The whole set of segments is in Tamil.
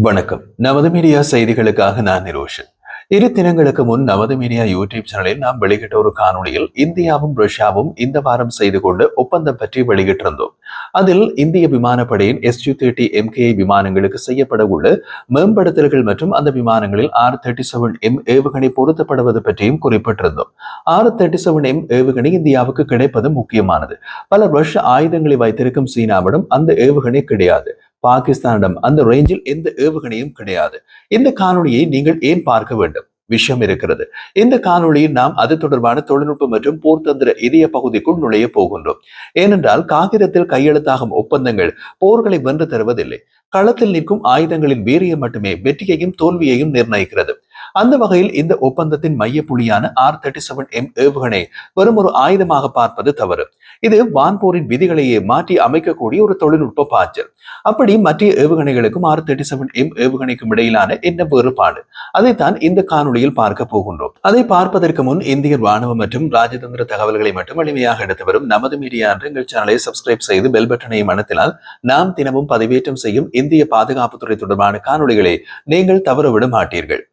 வணக்கம். நமது மீடியா செய்திகளுக்காக நான் நிரோஷன். இரு தினங்களுக்கு முன் நமது மீடியா யூடியூப் சேனலில் நாம் வெளியிட்ட ஒரு காணொலியில் இந்தியாவும் ரஷ்யாவும் இந்த வாரம் செய்து கொண்ட ஒப்பந்தம் பற்றி வெளியிட்டிருந்தோம். அதில் இந்திய விமானப்படையின் Su-30MKI விமானங்களுக்கு செய்யப்பட உள்ள மேம்படுத்தல்கள் மற்றும் அந்த விமானங்களில் R-37M ஏவுகணை பொருத்தப்படுவது பற்றியும் குறிப்பிட்டிருந்தோம். R-37M ஏவுகணை இந்தியாவுக்கு கிடைப்பது முக்கியமானது. பல ரஷ்ய ஆயுதங்களை வைத்திருக்கும் சீனாவிடம் அந்த ஏவுகணை கிடையாது. பாகிஸ்தானிடம் அந்த ரேஞ்சில் எந்த ஏவுகணையும் கிடையாது. இந்த காணொலியை நீங்கள் ஏன் பார்க்க வேண்டும்? விஷயம் இருக்கிறது. இந்த காணொலியில் நாம் அது தொடர்பான தொழில்நுட்ப மற்றும் போர்த்தந்திர இதய பகுதிக்குள் நுழைய போகின்றோம். ஏனென்றால் காகிதத்தில் கையெழுத்தாகும் ஒப்பந்தங்கள் போர்களை வென்று தருவதில்லை. களத்தில் நிற்கும் ஆயுதங்களின் வீரியம் மட்டுமே வெற்றியையும் தோல்வியையும் நிர்ணயிக்கிறது. அந்த வகையில் இந்த ஒப்பந்தத்தின் மைய புள்ளியான R-37M ஏவுகணை வெறும் ஒரு ஆயுதமாக பார்ப்பது தவறு. இது வான்போரின் விதிகளையே மாற்றி அமைக்கக்கூடிய ஒரு தொழில்நுட்ப பாய்ச்சல். அப்படி மற்ற ஏவுகணைகளுக்கும் R-37M ஏவுகணைக்கும் இடையிலான என்ன வேறுபாடு? அதைத்தான் இந்த காணொலியில் பார்க்க போகின்றோம். அதை பார்ப்பதற்கு முன் இந்திய ராணுவம் மற்றும் ராஜதந்திர தகவல்களை மட்டும் எளிமையாக எடுத்து வரும் நமது மீடியா என்ற எங்கள் சேனலை சப்ஸ்கிரைப் செய்து பெல் பட்டனையும் அழுத்தினால் நாம் தினமும் பதிவேற்றம் செய்யும் இந்திய பாதுகாப்புத்துறை தொடர்பான காணொலிகளை நீங்கள் தவறவிட மாட்டீர்கள்.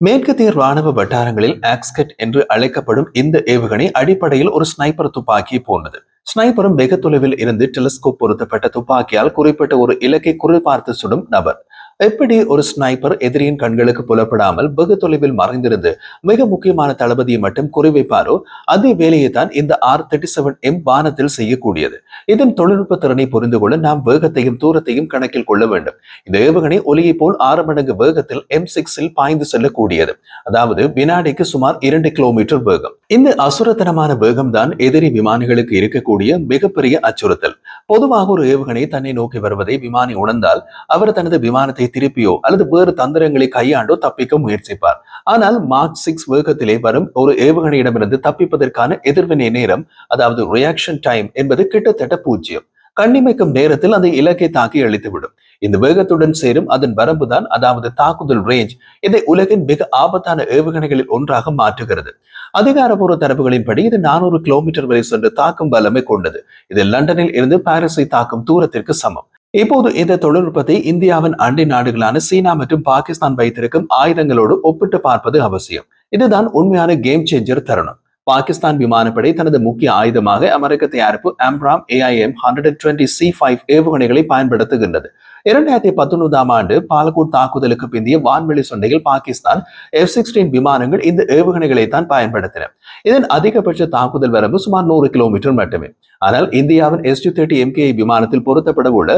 மேற்கத்திய ராணுவ வட்டாரங்களில் ஆக்ஸ்கட் என்று அழைக்கப்படும் இந்த ஏவுகணை அடிப்படையில் ஒரு ஸ்னைப்பர் துப்பாக்கி போன்றது. ஸ்னைப்பரும் வெகு தொலைவில் இருந்து டெலிஸ்கோப் பொருத்தப்பட்ட துப்பாக்கியால் குறிப்பிட்ட ஒரு இலக்கை குறிபார்த்து சுடும் நபர். எப்படி ஒரு ஸ்னைப்பர் எதிரியின் கண்களுக்கு புலப்படாமல் வெகு தொலைவில் மறைந்திருந்து மிக முக்கியமான தளபதியை மட்டும் குறிவைப்பாரோ அதே வேலையை தான் இந்த R-37M வானத்தில் செய்யக்கூடியது. இதன் தொழில்நுட்ப திறனை புரிந்து கொள்ள நாம் வேகத்தையும் தூரத்தையும் கணக்கில் கொள்ள வேண்டும். இந்த ஏவுகணை ஒலியை போல் 6 மடங்கு வேகத்தில் M6 பாய்ந்து செல்லக்கூடியது. அதாவது வினாடிக்கு சுமார் 2 கிலோமீட்டர் வேகம். இந்த அசுரத்தனமான வேகம் தான் எதிரி விமானிகளுக்கு இருக்கக்கூடிய மிகப்பெரிய அச்சுறுத்தல். பொதுவாக ஒரு ஏவுகணை தன்னை நோக்கி வருவதை விமானி உணர்ந்தால் அவர் தனது விமானத்தை திருப்பியோ அல்லது வேறு தந்திரங்களை கையாண்டோ தப்பிக்க முயற்சிப்பார். ஆனால் மார்க் 6 வேகத்திலே வரும் ஒரு ஏவுகணையிடமிருந்து தப்பிப்பதற்கான எதிர்வினை நேரம், அதாவது ரியாக்ஷன் டைம் என்பது கிட்டத்தட்ட 0. கண்ணிமைக்கும் நேரத்தில் அந்த இலக்கை தாக்கி அழித்துவிடும். இந்த வேகத்துடன் சேரும் அதன் வரம்புதான், அதாவது தாக்குதல் ரேஞ்ச், இதை உலகின் மிக ஆபத்தான ஏவுகணைகளில் ஒன்றாக மாற்றுகிறது. அதிகாரப்பூர்வ தரப்புகளின்படி இது 400 கிலோமீட்டர் வரை சென்று தாக்கும் வல்லமை கொண்டது. இது லண்டனில் இருந்து பாரிஸை தாக்கும் தூரத்திற்கு சமம். இப்போது இந்த தொழில்நுட்பத்தை இந்தியாவின் அண்டை நாடுகளான சீனா மற்றும் பாகிஸ்தான் வைத்திருக்கும் ஆயுதங்களோடு ஒப்பிட்டு பார்ப்பது அவசியம். இதுதான் உண்மையான கேம் சேஞ்சர் தருணம். பாகிஸ்தான் விமானப்படை தனது முக்கிய ஆயுதமாக அமெரிக்க தயாரிப்பு AMRAAM AIM-120C5 ஏவுகணைகளை பயன்படுத்துகின்றது. 2019ஆம் ஆண்டு பாலகோட் தாக்குதலுக்கு பிந்தைய வான்வெளி சண்டையில் பாகிஸ்தான் F-16 விமானங்கள் இந்த ஏவுகணைகளை தான் பயன்படுத்தின. இதன் அதிகபட்ச தாக்குதல் வரம்பு சுமார் 100 கிலோமீட்டர் மட்டுமே. ஆனால் இந்தியாவின் Su-30MKI விமானத்தில் பொருத்தப்பட உள்ள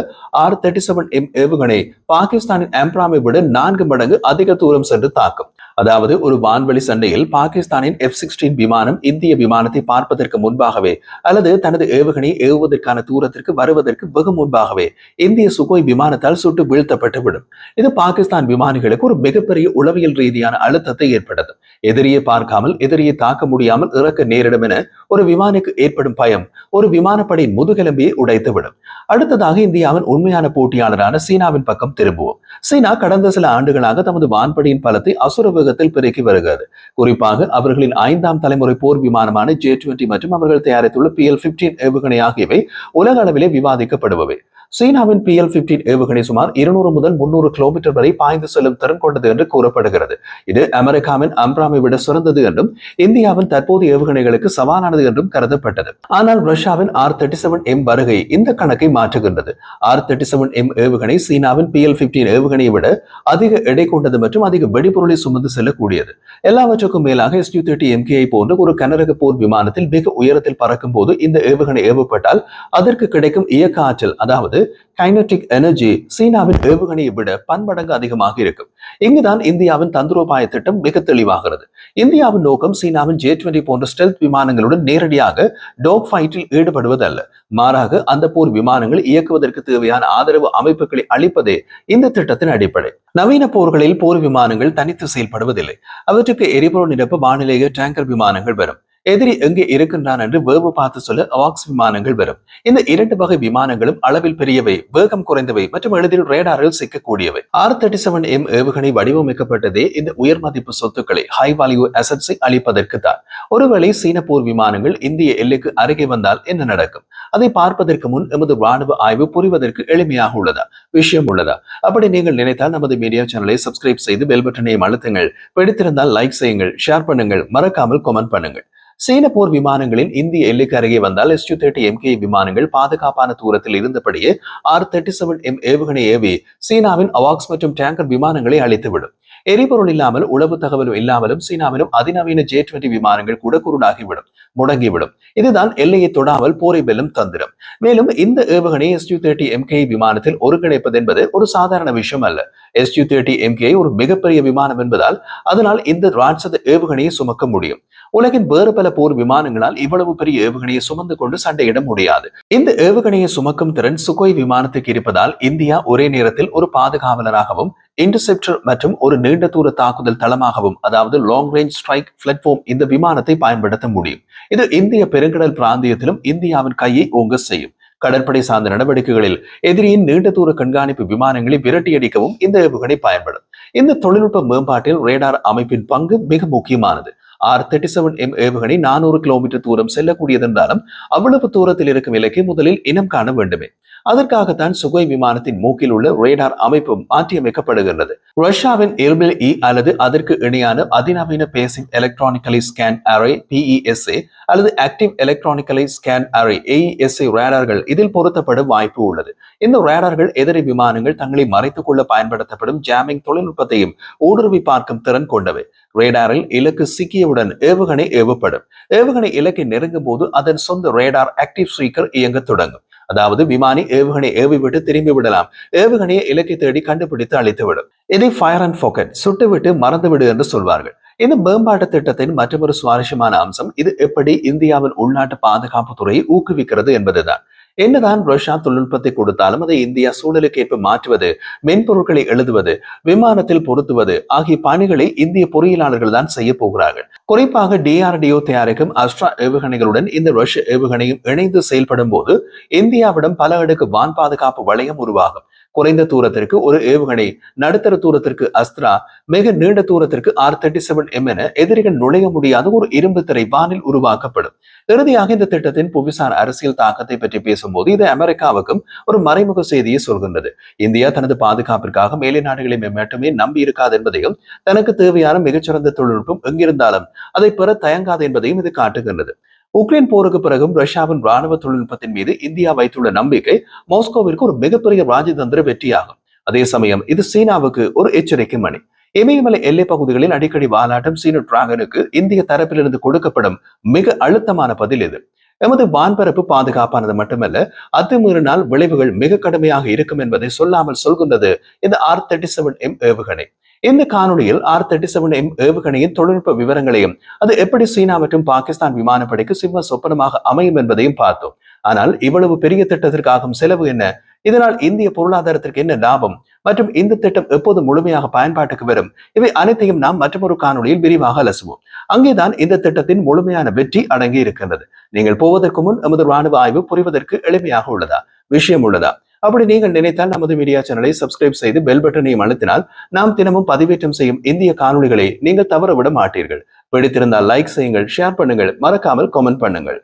R-37M ஏவுகணை பாகிஸ்தானின் AMRAAM-ஐ விட 4 மடங்கு அதிக தூரம் சென்று தாக்கும். அதாவது ஒரு வான்வெளி சண்டையில் பாகிஸ்தானின் F-16 விமானம் இந்திய விமானத்தை பார்ப்பதற்கு முன்பாகவே அல்லது தனது ஏவுகணையை ஏவுவதற்கான தூரத்திற்கு வருவதற்கு வெகு முன்பாகவே இந்திய சுகோய் விமானத்தால் சுட்டு வீழ்த்தப்பட்டு விடும். இது பாகிஸ்தான் விமானிகளுக்கு ஒரு மிகப்பெரிய உளவியல் ரீதியான அழுத்தத்தை ஏற்படுத்தும். எதிரியை பார்க்காமல் எதிரியை தாக்க முடியாமல் இறக்க நேரிடும் என ஒரு விமானிக்கு ஏற்படும் பயம் ஒரு விமானப்படையின் முதுகெலும்பியை உடைத்துவிடும். அடுத்ததாக இந்தியாவின் உண்மையான போட்டியாளரான சீனாவின் பக்கம் திரும்புவோம். சீனா கடந்த சில ஆண்டுகளாக தமது வான்படையின் பலத்தை அசுர வேகத்தில் பெருக்கி வருகிறது. குறிப்பாக அவர்களின் 5ஆம் தலைமுறை போர் விமானமான J-20 மற்றும் அவர்கள் தயாரித்துள்ள PL-15 ஏவுகணை ஆகியவை உலக அளவிலே விவாதிக்கப்படுபவை. சீனாவின் PL-15 ஏவுகணை சுமார் 200 முதல் 300 கிலோமீட்டர் வரை பாய்ந்து செல்லும் திறன் கொண்டது என்று கூறப்படுகிறது. இது அமெரிக்காவின் AMRAAM-ஐ விட சிறந்தது என்றும் இந்தியாவின் தற்போதைய ஏவுகணைகளுக்கு சவாலானது என்றும் கருதப்பட்டது. ஆனால் ரஷ்யாவின் R-37M வருகை இந்த கணக்கை மாற்றுகின்றது. R-37M ஏவுகணை சீனாவின் PL-15 ஏவுகணையை விட அதிக எடை கொண்டது மற்றும் அதிக வெடிபொருளை சுமந்து செல்லக்கூடியது. எல்லாவற்றுக்கும் மேலாக Su-30MKI போன்ற ஒரு கனரக போர் விமானத்தில் மிக உயரத்தில் பறக்கும் போது இந்த ஏவுகணை ஏவப்பட்டால் அதற்கு கிடைக்கும் இயக்க ஆற்றல், அதாவது கைனடிக் எனர்ஜி, சீனாவின் ஏவுகணையை விட பன்மடங்கு அதிகமாக இருக்கும். இங்குதான் இந்தியாவின் தந்திரோபாய திட்டம் மிக தெளிவாகிறது. இந்தியாவின் நோக்கம் சீனாவின் J-20 போன்ற ஸ்டெல்த் விமானங்களுடன் நேரடியாக டாக் ஃபைட்டில் ஈடுபடுவதல்ல. மாறாக அந்த போர் விமானங்கள் இயக்குவதற்கு தேவையான ஆதரவு அமைப்புகளை அளிப்பதே இந்த திட்டத்தின் அடிப்படை. நவீன போர்களில் போர் விமானங்கள் தனித்து செயல்படுவதில்லை. அவற்றுக்கு எரிபொருள் நிரப்ப வானிலேயே டேங்கர் விமானங்கள் வரும். எதிரி எங்கே இருக்கின்றான் என்று வேவு பார்த்து சொல்ல அவாக்ஸ் விமானங்கள் வரும். இந்த இரண்டு வகை விமானங்களும் அளவில் பெரியவை, வேகம் குறைந்தவை மற்றும் எளிதில் ரேடாரில் சிக்கக்கூடியவை. R-37M ஏவுகணை வடிவமைக்கப்பட்டதே இந்த உயர் மதிப்பு சொத்துக்களை, ஹை வேல்யூ அசெட்ஸை அளிப்பதற்கு தான். ஒருவேளை சீன போர் விமானங்கள் இந்திய எல்லைக்கு அருகே வந்தால் என்ன நடக்கும்? அதை பார்ப்பதற்கு முன் எமது ராணுவ ஆய்வு புரிவதற்கு எளிமையாக உள்ளதா, விஷயம் உள்ளதா? அப்படி நீங்கள் நினைத்தால் நமது மீடியா சேனலை சப்ஸ்கிரைப் செய்து பெல் பட்டனை அழுத்துங்கள். பிடித்திருந்தால் லைக் செய்யுங்கள், ஷேர் பண்ணுங்கள், மறக்காமல் கமெண்ட் பண்ணுங்கள். சீன போர் விமானங்களின் இந்திய எல்லைக்கு அருகே வந்தால் Su-30MK விமானங்கள் பாதுகாப்பான தூரத்தில் இருந்தபடியே R-37M ஏவுகணை ஏவி சீனாவின் அவாக்ஸ் மற்றும் டேங்கர் விமானங்களை அழித்துவிடும். எரிபொருள் இல்லாமல், உளவு தகவலும் இல்லாமலும் சீனாவிலும் அதிநவீன J-20 விமானங்கள் கூட குருடாகிவிடும், முடங்கிவிடும். இதுதான் எல்லையை தொடாமல் போரை வெல்லும் தந்திரம். மேலும் இந்த ஏவுகணை Su-30MK விமானத்தில் ஒருங்கிணைப்பது என்பது ஒரு சாதாரண விஷயம் அல்ல. Su-30MK ஒரு மிகப்பெரிய விமானம் என்பதால் அதனால் இந்த ராட்சத ஏவுகணையை சுமக்க முடியும். உலகின் வேறு பல போர் விமானங்களால் இவ்வளவு பெரிய ஏவுகணையை சுமந்து கொண்டு சண்டையிட முடியாது. இந்த ஏவுகணையை சுமக்கும் திறன் சுகோய் விமானத்துக்கு இருப்பதால் இந்தியா ஒரே நேரத்தில் ஒரு பாதுகாவலராகவும், இன்டர்செப்டர் மற்றும் ஒரு நீண்ட தூர தாக்குதல் தளமாகவும், அதாவது லாங் ரேஞ்ச் ஸ்ட்ரைக் பிளாட்ஃபார்ம் இந்த விமானத்தை பயன்படுத்த முடியும். இது இந்திய பெருங்கடல் பிராந்தியத்திலும் இந்தியாவின் கையை ஓங்க செய்யும். கடற்படை சார்ந்த நடவடிக்கைகளில் எதிரியின் நீண்ட தூர கண்காணிப்பு விமானங்களை விரட்டியடிக்கவும் இந்த ஏவுகணை பயன்படும். இந்த தொழில்நுட்ப மேம்பாட்டில் ரேடார் அமைப்பின் பங்கு மிக முக்கியமானது. R-37M ஏவுகணை 400 கிலோமீட்டர் தூரம் செல்லக்கூடியது என்றாலும் அவ்வளவு தூரத்தில் இருக்கும் இலக்கை முதலில் இனம் காண வேண்டுமே. அதற்காகத்தான் சுகோய் விமானத்தின் மூக்கில் உள்ள ரேடார் அமைப்பும் மாற்றியமைக்கப்படுகின்றது. ரஷ்யாவின் எல்பில் அல்லது அதற்கு இணையான அதிநவீன passive electronically scan array PESA அல்லது active electronically scan array AESA ரேடார்கள் இதில் பொருத்தப்பட வாய்ப்பு உள்ளது. இந்த ரேடார்கள் எதிரி விமானங்கள் தங்களை மறைத்துக் கொள்ள பயன்படுத்தப்படும் ஜாமிங் தொழில்நுட்பத்தையும் ஊடுருவி பார்க்கும் திறன் கொண்டவை. ரேடாரில் இலக்கு சிக்கியவுடன் ஏவுகணை ஏவப்படும். ஏவுகணை இலக்கை நெருங்கும் போது அதன் சொந்த ரேடார் ஆக்டிவ் ஸ்பீக்கர் இயங்க தொடங்கும். அதாவது விமானி ஏவுகணை ஏவிவிட்டு திரும்பி விடலாம், ஏவுகணையை இலக்கை தேடி கண்டுபிடித்து அழித்துவிடும். இதை ஃபயர் அண்ட் ஃபோக்கட், சுட்டுவிட்டு மறந்துவிடு என்று சொல்வார்கள். இந்த மேம்பாட்டு திட்டத்தின் மற்றொரு சுவாரஸ்யமான அம்சம் இது எப்படி இந்தியாவின் உள்நாட்டு பாதுகாப்பு துறையை ஊக்குவிக்கிறது என்பதுதான். என்னதான் ரஷ்யா தொழில்நுட்பத்தை கொடுத்தாலும் அதை இந்தியா சூழலுக்கு ஏற்ப மாற்றுவது, மென்பொருட்களை எழுதுவது, விமானத்தில் பொருத்துவது ஆகிய பணிகளை இந்திய பொறியியலாளர்கள் தான் செய்ய போகிறார்கள். குறிப்பாக DRDO தயாரிக்கும் அஸ்ட்ரா ஏவுகணைகளுடன் இந்த ரஷ்ய ஏவுகணையும் இணைந்து செயல்படும் போது இந்தியாவிடம் பல அடுக்கு வான் பாதுகாப்பு வளையம் உருவாகும். குறைந்த தூரத்திற்கு ஒரு ஏவுகணை, நடுத்தர தூரத்திற்கு அஸ்த்ரா, மிக நீண்ட தூரத்திற்கு R-37M என எதிரிகள் நுழைய முடியாத ஒரு இரும்பு திரை வானில் உருவாக்கப்படும். இறுதியாக இந்த திட்டத்தின் புவிசார் அரசியல் தாக்கத்தை பற்றி பேசும்போது இது அமெரிக்காவுக்கும் ஒரு மறைமுக செய்தியை சொல்கின்றது. இந்தியா தனது பாதுகாப்பிற்காக மேலை நாடுகளை மட்டுமே நம்பி இருக்காது என்பதையும், தனக்கு தேவையான மிகச்சிறந்த தொழில்நுட்பம் எங்கிருந்தாலும் அதை பெற தயங்காது என்பதையும் இது காட்டுகின்றது. உக்ரைன் போருக்கு பிறகும் ரஷ்யாவின் ராணுவ தொழில்நுட்பத்தின் மீது இந்தியா வைத்துள்ள நம்பிக்கை மாஸ்கோவிற்கு ஒரு மிகப்பெரிய ராஜதந்திர வெற்றியாகும். அதே சமயம் இது சீனாவுக்கு ஒரு எச்சரிக்கை மணி. இமயமலை எல்லை பகுதிகளில் அடிக்கடி வாலாட்டம் சீன டிராகனுக்கு இந்திய தரப்பிலிருந்து கொடுக்கப்படும் மிக அழுத்தமான பதில் இது. எமது வான்பரப்பு பாதுகாப்பானது மட்டுமல்ல, அத்துமீறினால் விளைவுகள் மிக கடுமையாக இருக்கும் என்பதை சொல்லாமல் சொல்கின்றது இந்த R-37M ஏவுகணை. இந்த காணொலியில் R-37M ஏவுகணையின் தொழில்நுட்ப விவரங்களையும், அது எப்படி சீனா மற்றும் பாகிஸ்தான் விமானப்படைக்கு சிம்ம சொப்பனமாக அமையும் என்பதையும் பார்த்தோம். ஆனால் இவ்வளவு பெரிய திட்டத்திற்காகும் செலவு என்ன? இதனால் இந்திய பொருளாதாரத்திற்கு என்ன லாபம்? மற்றும் இந்த திட்டம் எப்போது முழுமையாக பயன்பாட்டுக்கு வரும்? இவை அனைத்தையும் நாம் மற்றொரு காணொலியில் விரிவாக அலசுவோம். அங்கேதான் இந்த திட்டத்தின் முழுமையான வெற்றி அடங்கி இருக்கின்றது. நீங்கள் போவதற்கு முன் நமது ராணுவ ஆய்வு புரிவதற்கு எளிமையாக உள்ளதா, விஷயம் உள்ளதா? அப்படி நீங்கள் நினைத்தால் நமது மீடியா சேனலை சப்ஸ்கிரைப் செய்து பெல் பட்டனையும் அழுத்தினால் நாம் தினமும் பதிவேற்றம் செய்யும் இந்திய காணொலிகளை நீங்கள் தவறவிட மாட்டீர்கள். பிடித்திருந்தால் லைக் செய்யுங்கள், ஷேர் பண்ணுங்கள், மறக்காமல் கமெண்ட் பண்ணுங்கள்.